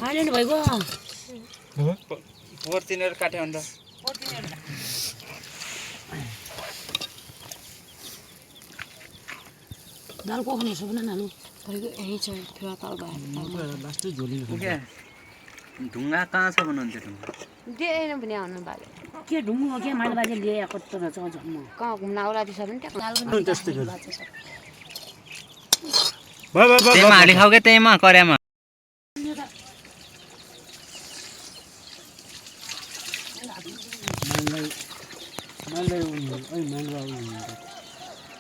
हालेन भइगयो पोहोर तिनीहरू काट्यो अन्त दाल को खाने सब नानु भइगयो यही छ फेवा ताल भयो लास्टै झोली के ढुङ्गा कहाँ छ भन्नुहुन्छ ढुङ्गा दिएन भने आउनु बाले के ढुङ्गु हो के माइल बाजे लिए कस्तो रहेछ झम्म कहाँ घुम्न आउला दिस पनि त्यहाँ दाल अनि त्यस्तै गरी त्यहीमा हाली खाऊ के त्यहीमा कर्यामा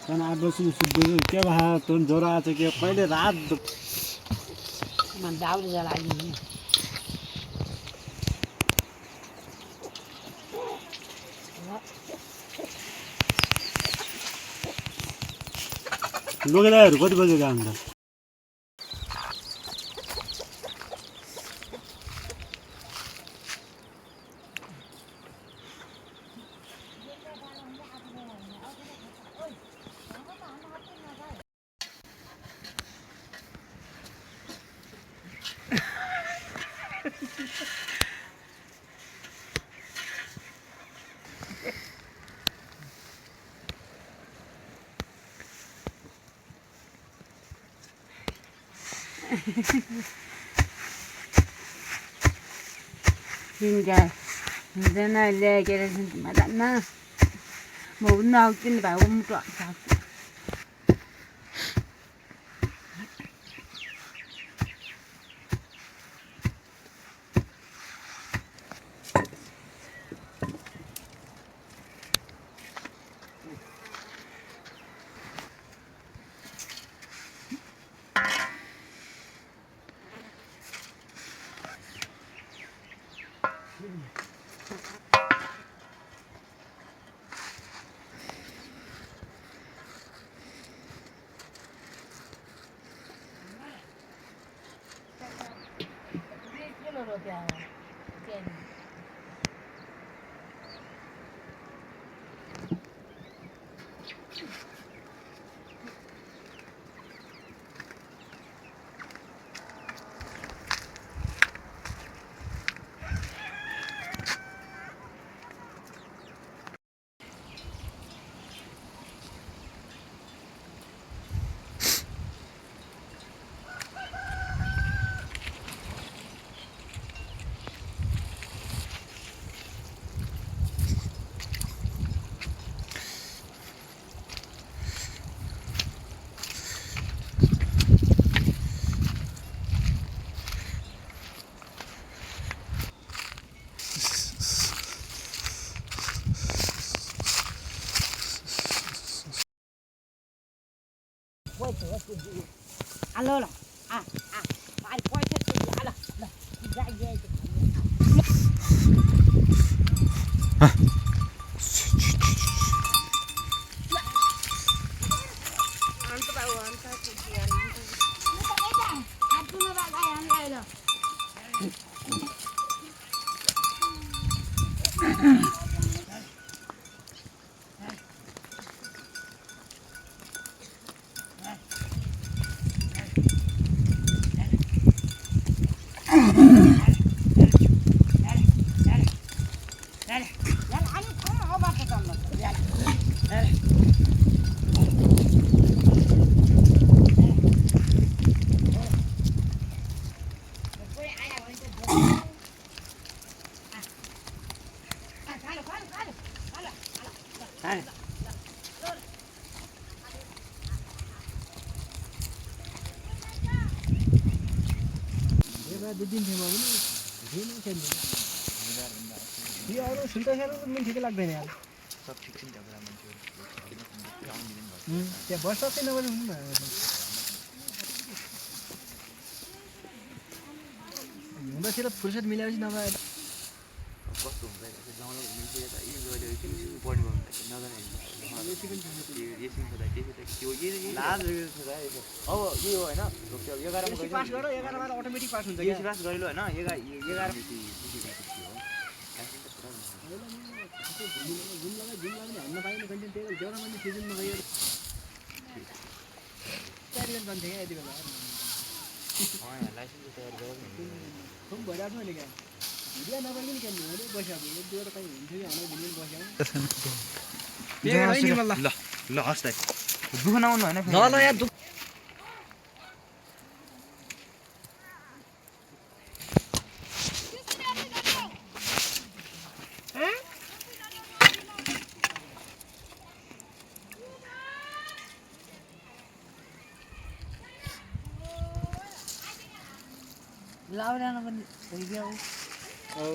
कारण 8 वर्ष सुत्दै के भा तोन ज्वरो आछ के कहिले रात मन दाउले जा लागि लोकेदाहरू कति बजे गयो अन्त हिँड्दा हिँड्दैन ल्याएर मजामा म उन्न आउँछु नि भाइ मुटु आउँछु Alo lah. Ai quay chết rồi là. Ra về. Anta bawa anta kucian. Aku nak bagai anda dah. दिन थियो पनि दिन छैन यो अरु सुन्ता खेर पनि ठिकै लाग्दैन यार सब ठिक छ नि त कुरा मान्छेहरु त्यहाँ वर्ष चाहिँ नगर्नु हुन्न हुँदाखेरि फुर्सद मिलाएपछि नभए कस्तो हुन्छ गाउँमा घुम्नु त यो गयो कि पढ्नु भयो नजाने रेसिङ खोदा त्यसै त त्यो लाज छ अब यो हैन 11 मा पास गर 11 मा अटोमेटिक पास हुन्छ के पास गरिलो हैन 11 भन्न पाइने कन्टेन्ट त्यही देउरा मान्छे सिजनमा गयो ट्यालेन्ट बन्थे यति बेला लाइसेन्स तयार गरेर खुब भइरहेको छ अहिले क्या भिडियो नबनिकन क्या हुँदै बस्यो अब एक दुईवटा कहीँ हुन्थ्यो कि हाम्रो भिडियो बस्यो ल ल हस् त दुःख नआउनु होइन ल ल यार लाउडान पनि भइगयो औ